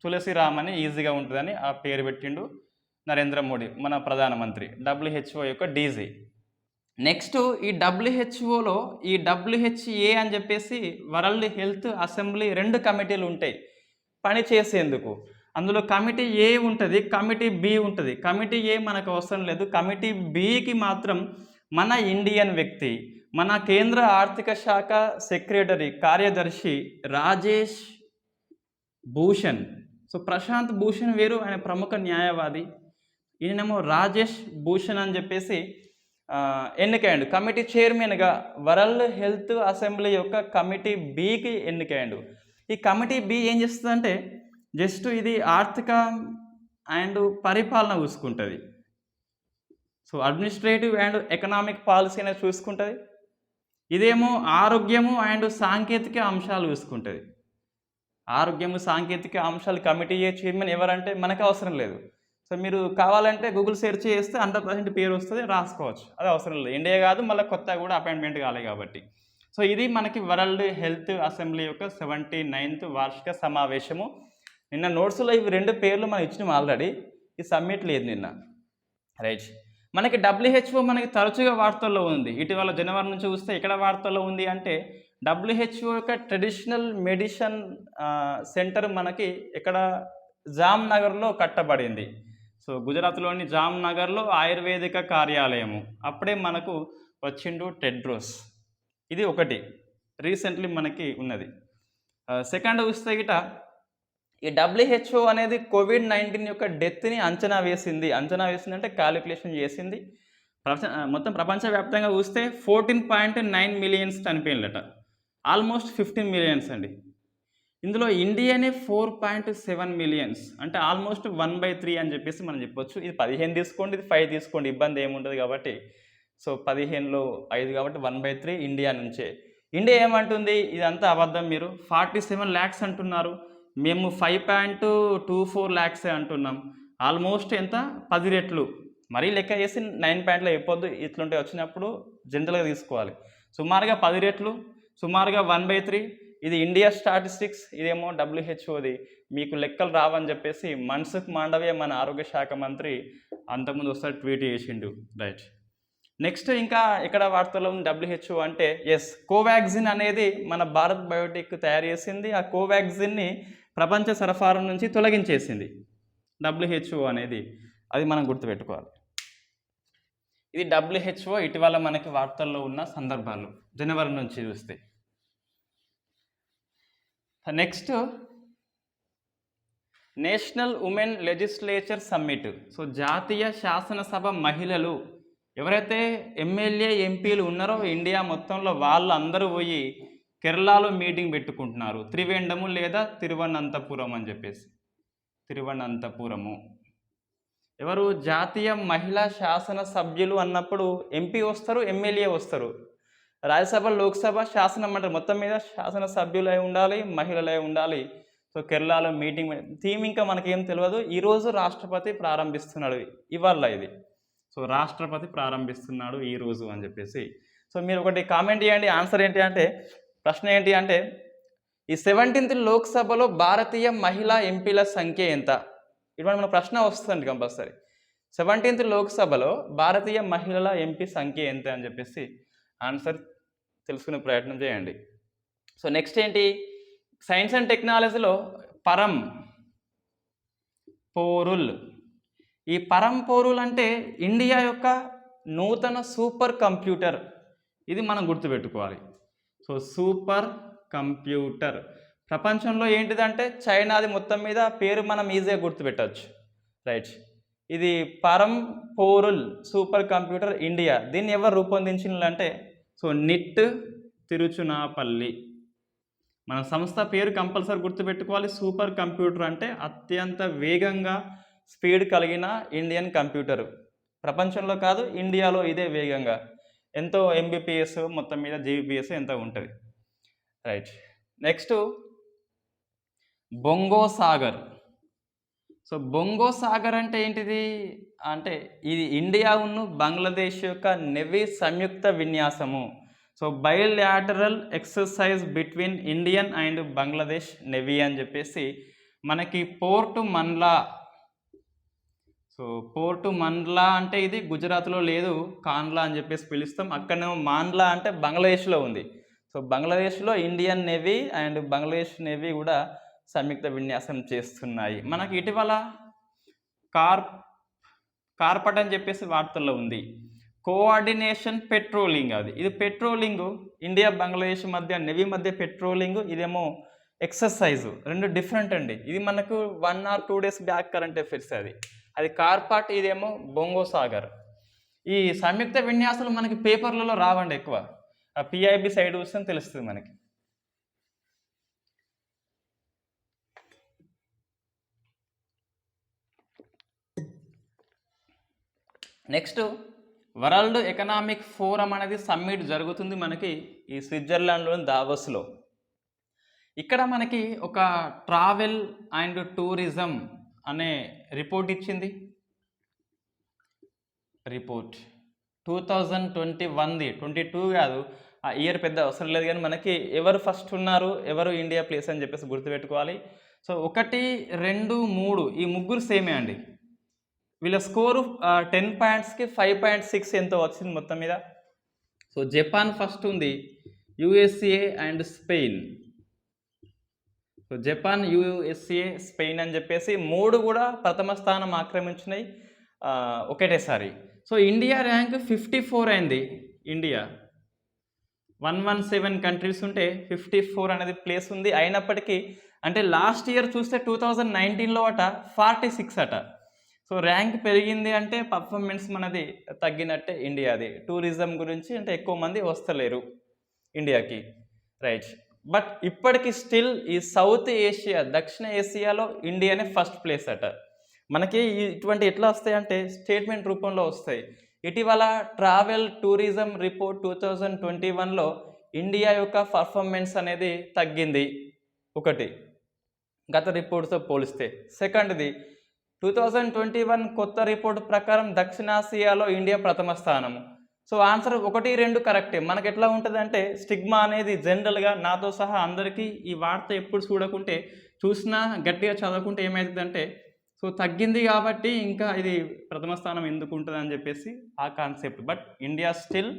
తులసిరామ్ అని ఈజీగా ఉంటుందని ఆ పేరు పెట్టిండు నరేంద్ర మోడీ మన ప్రధానమంత్రి, WHO యొక్క డీజీ. నెక్స్ట్ ఈ WHOలో ఈ WHA అని చెప్పేసి వరల్డ్ హెల్త్ అసెంబ్లీ 2 కమిటీలు ఉంటాయి పని చేసేందుకు. అందులో కమిటీ ఏ ఉంటుంది, కమిటీ బి ఉంటుంది. కమిటీ ఏ మనకు అవసరం లేదు, కమిటీ బికి మాత్రం మన ఇండియన్ వ్యక్తి, మన కేంద్ర ఆర్థిక శాఖ సెక్రటరీ కార్యదర్శి రాజేష్ భూషణ్. సో ప్రశాంత్ భూషణ్ వేరు, ఆయన ప్రముఖ న్యాయవాది. ఈయనేమో రాజేష్ భూషణ్ అని చెప్పేసి ఎన్నికయ్యాడు. కమిటీ చైర్మన్గా వరల్డ్ హెల్త్ అసెంబ్లీ యొక్క కమిటీ బికి ఎన్నికయ్యాడు. ఈ కమిటీ బి ఏం చేస్తుందంటే జస్ట్ ఇది ఆర్థిక అండ్ పరిపాలన చూసుకుంటుంది. So administrative and economic policy అనేది చూసుకుంటుంది. ఇదేమో ఆరోగ్యము అండ్ సాంకేతిక అంశాలు చూసుకుంటుంది. ఆరోగ్యము సాంకేతిక అంశాలు కమిటీ చైర్మన్ ఎవరంటే మనకు అవసరం లేదు. సో మీరు కావాలంటే గూగుల్ సెర్చ్ చేస్తే 100% పేరు వస్తుంది, రాసుకోవచ్చు. అది అవసరం లేదు. ఇండియా కాదు, మళ్ళీ కొత్తగా కూడా అపాయింట్మెంట్ కాలే కాబట్టి. సో ఇది మనకి వరల్డ్ హెల్త్ అసెంబ్లీ యొక్క 79th వార్షిక సమావేశము. నిన్న నోట్స్లో ఇవి 2 పేర్లు మనం ఇచ్చినాం ఆల్రెడీ, ఈ సబ్మిట్ లేదు నిన్న. రైట్. మనకి WHO మనకి తరచుగా వార్తల్లో ఉంది. ఇటీవల జనవరి నుంచి చూస్తే ఎక్కడ వార్తల్లో ఉంది అంటే WHO యొక్క ట్రెడిషనల్ మెడిసిన్ సెంటర్ మనకి ఇక్కడ జామ్నగర్లో కట్టబడింది. సో గుజరాత్లోని జామ్నగర్లో ఆయుర్వేదిక కార్యాలయము. అప్పుడే మనకు వచ్చిండు టెడ్రోస్. ఇది ఒకటి రీసెంట్లీ మనకి ఉన్నది. సెకండ్ చూస్తే గిట ఈ WHO అనేది కోవిడ్-19 యొక్క డెత్ని అంచనా వేసింది అంటే క్యాలిక్యులేషన్ చేసింది. మొత్తం ప్రపంచవ్యాప్తంగా చూస్తే 14.9 మిలియన్స్ చనిపోయినట, ఆల్మోస్ట్ 15 మిలియన్స్ అండి. ఇందులో ఇండియానే 4.7 మిలియన్స్, అంటే ఆల్మోస్ట్ 1/3 అని చెప్పేసి మనం చెప్పొచ్చు. ఇది 15 తీసుకోండి, ఇది 5 తీసుకోండి, ఇబ్బంది ఏముంటుంది కాబట్టి. సో 15లో 5 కాబట్టి 1/3 ఇండియా నుంచే. ఇండియా ఏమంటుంది, ఇదంతా అబద్ధం, మీరు 47 lakhs అంటున్నారు, మేము 5.24 lakhs అంటున్నాం. ఆల్మోస్ట్ ఎంత, 10 రెట్లు. మరీ లెక్క చేసి 9 పాయింట్లో అయిపోద్దు, ఇట్లుంటే వచ్చినప్పుడు జనరల్గా తీసుకోవాలి. సుమారుగా 10 రెట్లు, సుమారుగా 1/3. ఇది ఇండియా స్టాటిస్టిక్స్, ఇదేమో WHOది. మీకు లెక్కలు రావని చెప్పేసి మన్సుఖ్ మాండవ్య మన ఆరోగ్య శాఖ మంత్రి అంతకుముందు ఒకసారి ట్వీట్ చేసిండు. రైట్. నెక్స్ట్ ఇంకా ఇక్కడ వార్తల్లో ఉన్న WHO అంటే కోవాక్సిన్ అనేది మన భారత్ బయోటెక్ తయారు చేసింది. ఆ కోవాక్సిన్ని ప్రపంచ సరఫరా నుంచి తొలగించేసింది WHO అనేది. అది మనం గుర్తుపెట్టుకోవాలి. ఇది WHO ఇటీవల మనకి వార్తల్లో ఉన్న సందర్భాలు జనవరి నుంచి చూస్తే. Next national women legislature summit. So జాతీయ శాసనసభ మహిళలు ఎవరైతే ఎమ్మెల్యే ఎంపీలు ఉన్నారో ఇండియా మొత్తంలో, వాళ్ళందరూ పోయి కేరళలో మీటింగ్ పెట్టుకుంటున్నారు. త్రివేండము లేదా తిరువనంతపురం అని చెప్పేసి. తిరువనంతపురము. ఎవరు, జాతీయ మహిళా శాసన సభ్యులు అన్నప్పుడు ఎంపీ వస్తారు, ఎమ్మెల్యే వస్తారు. రాజ్యసభ, లోక్సభ, శాసన మండలి మొత్తం మీద శాసన సభ్యులై ఉండాలి, మహిళలై ఉండాలి. సో కేరళలో మీటింగ్ థీమ్ ఇంకా మనకేం తెలియదు. ఈరోజు రాష్ట్రపతి ప్రారంభిస్తున్నాడు, ఇవాళ ఇది. సో రాష్ట్రపతి ప్రారంభిస్తున్నాడు ఈరోజు అని చెప్పేసి. సో మీరు ఒకటి కామెంట్ చేయండి, ఆన్సర్ ఏంటి అంటే, ప్రశ్న ఏంటి అంటే, ఈ 17th లోక్సభలో భారతీయ మహిళా ఎంపీల సంఖ్య ఎంత? ఇటువంటి మన ప్రశ్న వస్తుందండి కంపల్సరీ. 17th లోక్సభలో భారతీయ మహిళల ఎంపీ సంఖ్య ఎంత అని చెప్పేసి ఆన్సర్ తెలుసుకునే ప్రయత్నం చేయండి. సో నెక్స్ట్ ఏంటి, సైన్స్ అండ్ టెక్నాలజీలో పరం పోరుల్. ఈ పరం పోరుల్ అంటే ఇండియా యొక్క నూతన సూపర్ కంప్యూటర్. ఇది మనం గుర్తుపెట్టుకోవాలి. సో సూపర్ కంప్యూటర్ ప్రపంచంలో ఏంటిదంటే చైనాది, మొత్తం మీద పేరు మనం ఈజీగా గుర్తుపెట్టవచ్చు. రైట్. ఇది పరం పోరుల్ సూపర్ కంప్యూటర్ ఇండియా. దీన్ని ఎవరు రూపొందించిందంటే, సో నిట్ తిరుచునాపల్లి. మన సంస్థ పేరు కంపల్సరీ గుర్తుపెట్టుకోవాలి. సూపర్ కంప్యూటర్ అంటే అత్యంత వేగంగా స్పీడ్ కలిగిన ఇండియన్ కంప్యూటర్. ప్రపంచంలో కాదు, ఇండియాలో ఇదే వేగంగా. ఎంతో MBPS మొత్తం మీద GBPS ఎంత ఉంటుంది. Right. Next Bongo Sagar. So Bongo Sagar అంటే ఏంటిది అంటే, ఇది ఇండియా ఉన్ను బంగ్లాదేశ్ యొక్క నెవీ సంయుక్త విన్యాసము. So bilateral exercise between Indian and Bangladesh navy అని చెప్పేసి మనకి port Mandla. So port Mandla అంటే ఇది గుజరాత్లో లేదు, కాండ్లా అని చెప్పేసి పిలుస్తాం. అక్కడనేమో మాండ్లా అంటే బంగ్లాదేశ్లో ఉంది. సో బంగ్లాదేశ్లో Indian navy and Bangladesh navy కూడా సంయుక్త విన్యాసం చేస్తున్నాయి. మనకి ఇటీవల కార్పట్ అని చెప్పేసి వార్తల్లో ఉంది. Coordination patrolling. ఇది పెట్రోలింగ్, ఇండియా బంగ్లాదేశ్ మధ్య నేవీ మధ్య పెట్రోలింగ్. ఇదేమో ఎక్సర్సైజ్, రెండు డిఫరెంట్ అండి. ఇది మనకు 1 or 2 days back current affairs. అది కార్పాట్, ఇదేమో బొంగో సాగర్. ఈ సంయుక్త విన్యాసాలు మనకి పేపర్లలో రావండి ఎక్కువ. PIB సైడ్ చూస్తే తెలుస్తుంది మనకి. నెక్స్ట్ వరల్డ్ ఎకనామిక్ ఫోరం అనేది సమ్మిట్ జరుగుతుంది మనకి ఈ స్విట్జర్లాండ్లోని దావోస్లో. ఇక్కడ మనకి ఒక ట్రావెల్ అండ్ టూరిజం అనే రిపోర్ట్ ఇచ్చింది. రిపోర్ట్ 2021ది, 22 కాదు, ఆ ఇయర్ పెద్ద అవసరం లేదు, కానీ మనకి ఎవరు ఫస్ట్ ఉన్నారు, ఎవరు ఇండియా ప్లేస్ అని చెప్పేసి గుర్తుపెట్టుకోవాలి. సో 1, 2, 3 ఈ ముగ్గురు సేమే అండి. వీళ్ళ స్కోరు 10 pointsకి 5.6 ఎంతో వచ్చింది మొత్తం మీద. సో జపాన్ ఫస్ట్ ఉంది, USA and Spain. So Japan, USA, Spain అని చెప్పేసి 3 కూడా ప్రథమ స్థానం ఆక్రమించినాయి ఒకటేసారి. సో ఇండియా ర్యాంక్ 54 అయింది. ఇండియా 117 కంట్రీస్ ఉంటే 54 అనేది ప్లేస్ ఉంది. అయినప్పటికీ అంటే లాస్ట్ ఇయర్ చూస్తే 2019లో అట 46 అట. సో ర్యాంక్ పెరిగింది అంటే పర్ఫార్మెన్స్ మనది తగ్గినట్టే ఇండియాది. టూరిజం గురించి అంటే ఎక్కువ మంది వస్తలేరు ఇండియాకి, రైట్. బట్ ఇప్పటికి స్టిల్ ఈ సౌత్ ఏషియా, దక్షిణ ఏషియాలో ఇండియానే ఫస్ట్ ప్లేస్ అట. మనకి ఇటువంటి ఎట్లా వస్తాయంటే స్టేట్మెంట్ రూపంలో వస్తాయి. ఇటీవల ట్రావెల్ టూరిజం రిపోర్ట్ 2021లో ఇండియా యొక్క పర్ఫార్మెన్స్ అనేది తగ్గింది ఒకటి, గత రిపోర్ట్తో పోలిస్తే. సెకండ్ది 2021 కొత్త రిపోర్ట్ ప్రకారం దక్షిణాసియాలో ఇండియా ప్రథమ స్థానము. సో ఆన్సర్ 1, 2 కరెక్టే. మనకు ఎట్లా ఉంటుంది అంటే స్టిగ్మా అనేది జనరల్గా నాతో సహా అందరికీ ఈ వార్త ఎప్పుడు చూడకుంటే చూసినా గట్టిగా చదవకుంటే ఏమవుతుందంటే సో తగ్గింది కాబట్టి ఇంకా ఇది ప్రథమ స్థానం ఎందుకు ఉంటుంది అని చెప్పేసి ఆ concept. But India still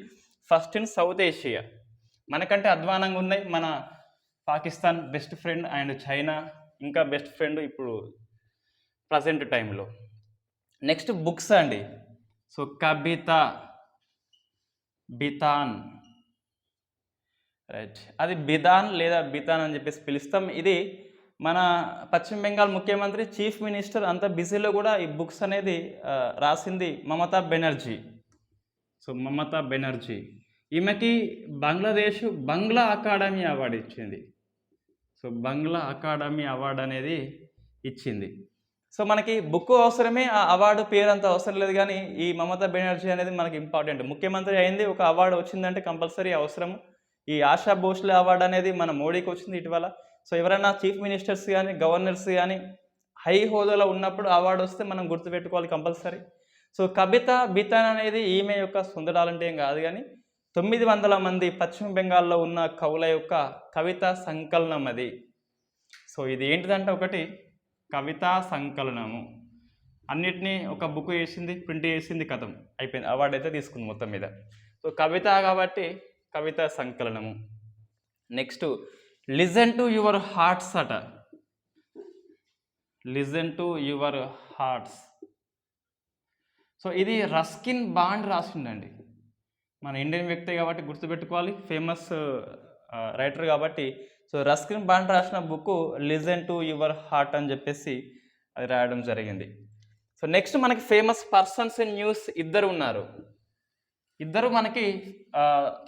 first in south Asia. మనకంటే అధ్వానంగా ఉన్నాయి మన Pakistan best friend and China ఇంకా బెస్ట్ ఫ్రెండ్ ఇప్పుడు ప్రజెంట్ టైంలో. నెక్స్ట్ బుక్స్ అండి. సో కవిత, బితాన్, రైట్, అది బిదాన్ లేదా బితాన్ అని చెప్పేసి పిలుస్తాం. ఇది మన పశ్చిమ బెంగాల్ ముఖ్యమంత్రి, చీఫ్ మినిస్టర్ అంత బిజీలో కూడా ఈ బుక్స్ అనేది రాసింది మమతా బెనర్జీ. సో మమతా బెనర్జీ ఈమెకి బంగ్లాదేశ్ బంగ్లా అకాడమీ అవార్డు ఇచ్చింది. సో బంగ్లా అకాడమీ అవార్డు అనేది ఇచ్చింది. సో మనకి బుక్ అవసరమే, ఆ అవార్డు పేరు అంత అవసరం లేదు. కానీ ఈ మమతా బెనర్జీ అనేది మనకి ఇంపార్టెంట్. ముఖ్యమంత్రి అయింది, ఒక అవార్డు వచ్చిందంటే కంపల్సరీ అవసరం. ఈ ఆశా భోస్లే అవార్డు అనేది మన మోడీకి వచ్చింది ఇటీవల. సో ఎవరైనా చీఫ్ మినిస్టర్స్ కానీ గవర్నర్స్ కానీ హై హోదాలో ఉన్నప్పుడు అవార్డు వస్తే మనం గుర్తుపెట్టుకోవాలి కంపల్సరీ. సో కవిత బితాన్ అనేది ఈమె యొక్క సొందడాలంటే ఏం కాదు, కానీ 900 మంది పశ్చిమ బెంగాల్లో ఉన్న కవుల యొక్క కవితా సంకలనం అది. సో ఇది ఏంటిదంటే ఒకటి కవితా సంకలనము, అన్నిటినీ ఒక బుక్ చేసింది, ప్రింట్ చేసింది, కథం అయిపోయింది, అవార్డు అయితే తీసుకుంది మొత్తం మీద. సో కవిత కాబట్టి కవితా సంకలనము. Next listen to your hearts అట. Listen to your hearts. So ఇది రస్కిన్ బాండ్ రాసిండండి, మన ఇండియన్ వ్యక్తి కాబట్టి గుర్తుపెట్టుకోవాలి, ఫేమస్ రైటర్ కాబట్టి. సో రస్కిన్ బాండ్ రాసిన book listen to your heart అని చెప్పేసి అది రాయడం జరిగింది. సో నెక్స్ట్ మనకి ఫేమస్ పర్సన్స్ ఇన్ న్యూస్ ఇద్దరు ఉన్నారు. ఇద్దరు మనకి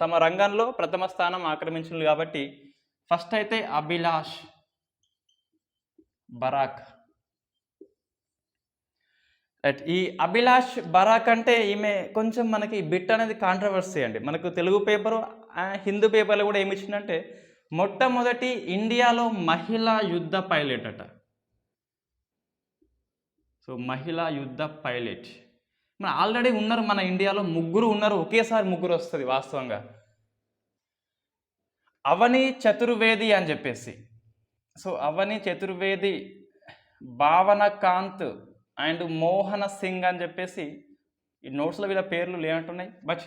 తమ రంగంలో ప్రథమ స్థానం ఆక్రమించారు కాబట్టి ఫస్ట్ అయితే అభిలాష్ బరాక్, రైట్. ఈ అభిలాష్ బరాక్ అంటే ఈమె కొంచెం మనకి బిట్ అనేది కాంట్రవర్సీ అండి. మనకు తెలుగు పేపరు హిందూ పేపర్లో కూడా ఏమి ఇచ్చిందంటే మొట్టమొదటి ఇండియాలో మహిళా యుద్ధ పైలట్ అట. సో మహిళా యుద్ధ పైలట్ మన ఆల్రెడీ ఉన్నారు, మన ఇండియాలో 3 ఉన్నారు, ఒకేసారి 3 వస్తుంది వాస్తవంగా. అవని చతుర్వేది అని చెప్పేసి. సో అవని చతుర్వేది, భావన కాంత్ అండ్ మోహన సింగ్ అని చెప్పేసి ఈ నోట్స్లో వీళ్ళ పేర్లు లేనట్టున్నాయి. బట్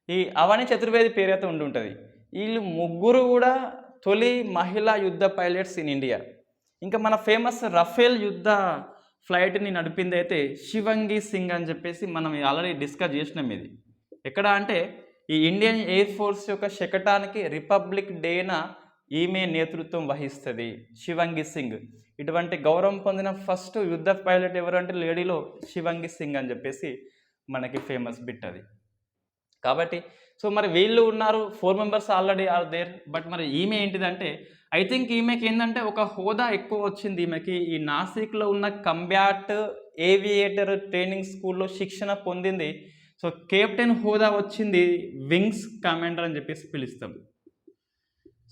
ఈ అవని చతుర్వేది పేరు అయితే ఉంటుంది. వీళ్ళు 3 కూడా తొలి మహిళా యుద్ధ పైలట్స్ ఇన్ ఇండియా. ఇంకా మన ఫేమస్ రఫేల్ యుద్ధ ఫ్లైట్ని నడిపింది అయితే శివంగి సింగ్ అని చెప్పేసి మనం ఆల్రెడీ డిస్కస్ చేసినాం. ఇది ఎక్కడ అంటే ఈ ఇండియన్ ఎయిర్ ఫోర్స్ యొక్క శకటానికి రిపబ్లిక్ డేన ఈమె నేతృత్వం వహిస్తుంది, శివంగి సింగ్. ఇటువంటి గౌరవం పొందిన ఫస్ట్ యుద్ధ పైలట్ ఎవరంటే లేడీలో శివంగి సింగ్ అని చెప్పేసి మనకి ఫేమస్ బిట్ అది. కాబట్టి సో మరి వీళ్ళు ఉన్నారు, 4 members already are there. But మరి ఈమె ఏంటిదంటే ఐ థింక్ ఈమెకి ఏంటంటే ఒక హోదా ఎక్కువ వచ్చింది ఈమెకి. ఈ నాసిక్లో ఉన్న కంబ్యాట్ ఏవియేటర్ ట్రైనింగ్ స్కూల్లో శిక్షణ పొందింది. సో కెప్టెన్ హోదా వచ్చింది, వింగ్స్ కమాండర్ అని చెప్పేసి పిలుస్తాం.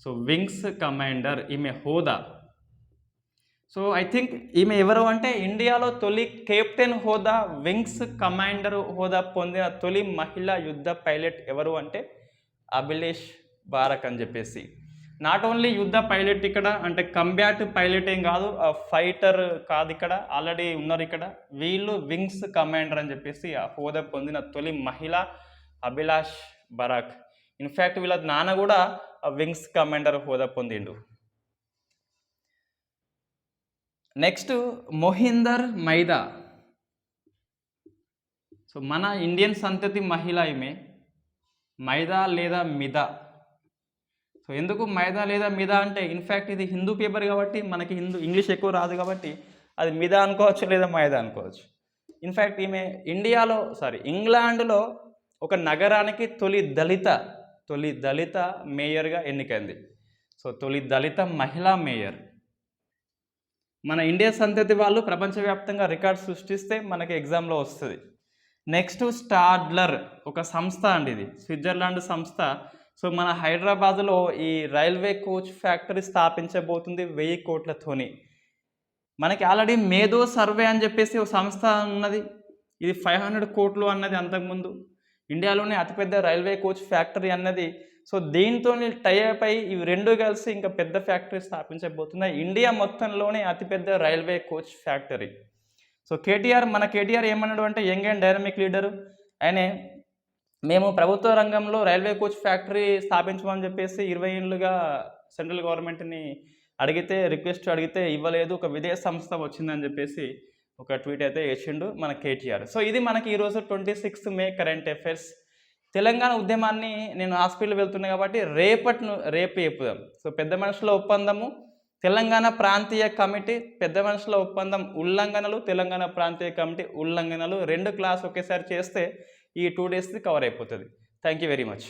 సో వింగ్స్ కమాండర్ ఈమె హోదా. సో ఐ థింక్ ఈమె ఎవరు అంటే ఇండియాలో తొలి కెప్టెన్ హోదా, వింగ్స్ కమాండర్ హోదా పొందిన తొలి మహిళా యుద్ధ పైలట్ ఎవరు అంటే అభిలాష్ బరాక్ అని చెప్పేసి. నాట్ ఓన్లీ యుద్ధ పైలట్ ఇక్కడ అంటే కంబ్యాట్ పైలట్ ఏం కాదు, ఫైటర్ కాదు, ఇక్కడ ఆల్రెడీ ఉన్నారు ఇక్కడ వీళ్ళు వింగ్స్ కమాండర్ అని చెప్పేసి ఆ హోదా పొందిన తొలి మహిళ అభిలాష్ బరాక్. ఇన్ఫ్యాక్ట్ వీళ్ళ నాన్న కూడా వింగ్స్ కమాండర్ హోదా పొందిండు. నెక్స్ట్ మొహిందర్ మైదా. సో మన ఇండియన్ సంతతి మహిళ ఈమె. మైదా లేదా మిదా. సో ఎందుకు మైదా లేదా మిదా అంటే ఇన్ఫ్యాక్ట్ ఇది హిందూ పేపర్ కాబట్టి మనకి ఇంగ్లీష్ ఎక్కువ రాదు కాబట్టి అది మిదా అనుకోవచ్చు లేదా మైదా అనుకోవచ్చు. ఇన్ఫ్యాక్ట్ ఈమె ఇంగ్లాండ్లో ఒక నగరానికి తొలి దళిత మేయర్గా ఎన్నికైంది. సో తొలి దళిత మహిళా మేయర్. మన ఇండియా సంతతి వాళ్ళు ప్రపంచవ్యాప్తంగా రికార్డ్ సృష్టిస్తే మనకి ఎగ్జామ్లో వస్తుంది. నెక్స్ట్ స్టాడ్లర్ ఒక సంస్థ అండి, ఇది స్విట్జర్లాండ్ సంస్థ. సో మన హైదరాబాద్లో ఈ రైల్వే కోచ్ ఫ్యాక్టరీ స్థాపించబోతుంది 1000 కోట్లతోని. మనకి ఆల్రెడీ మేధో సర్వే అని చెప్పేసి ఒక సంస్థ ఉన్నది, ఇది 500 కోట్లు అన్నది అంతకుముందు. ఇండియాలోనే అతిపెద్ద రైల్వే కోచ్ ఫ్యాక్టరీ అన్నది. సో దీంతో టైఅప్ అయి ఇవి రెండు కలిసి ఇంకా పెద్ద ఫ్యాక్టరీ స్థాపించబోతున్నాయి. ఇండియా మొత్తంలోనే అతిపెద్ద రైల్వే కోచ్ ఫ్యాక్టరీ. సో మన కేటీఆర్ ఏమన్నాడు అంటే యంగ్ అండ్ డైనమిక్ లీడరు. ఆయనే మేము ప్రభుత్వ రంగంలో రైల్వే కోచ్ ఫ్యాక్టరీ స్థాపించమని చెప్పేసి 20 ఏళ్ళుగా సెంట్రల్ గవర్నమెంట్ని రిక్వెస్ట్ అడిగితే ఇవ్వలేదు, ఒక విదేశ సంస్థ వచ్చిందని చెప్పేసి ఒక ట్వీట్ అయితే వేసిండు మన కేటీఆర్. సో ఇది మనకి ఈరోజు 26 మే కరెంట్ అఫైర్స్. తెలంగాణ ఉద్యమాన్ని నేను హాస్పిటల్ వెళ్తున్నా కాబట్టి రేపు చెప్పుదాం. సో పెద్ద మనుషుల ఒప్పందము, తెలంగాణ ప్రాంతీయ కమిటీ పెద్ద మనుషుల ఒప్పందం ఉల్లంఘనలు, తెలంగాణ ప్రాంతీయ కమిటీ ఉల్లంఘనలు 2 క్లాస్ ఒకేసారి చేస్తే ఈ 2 డేస్ది కవర్ అయిపోతుంది. Thank you very much.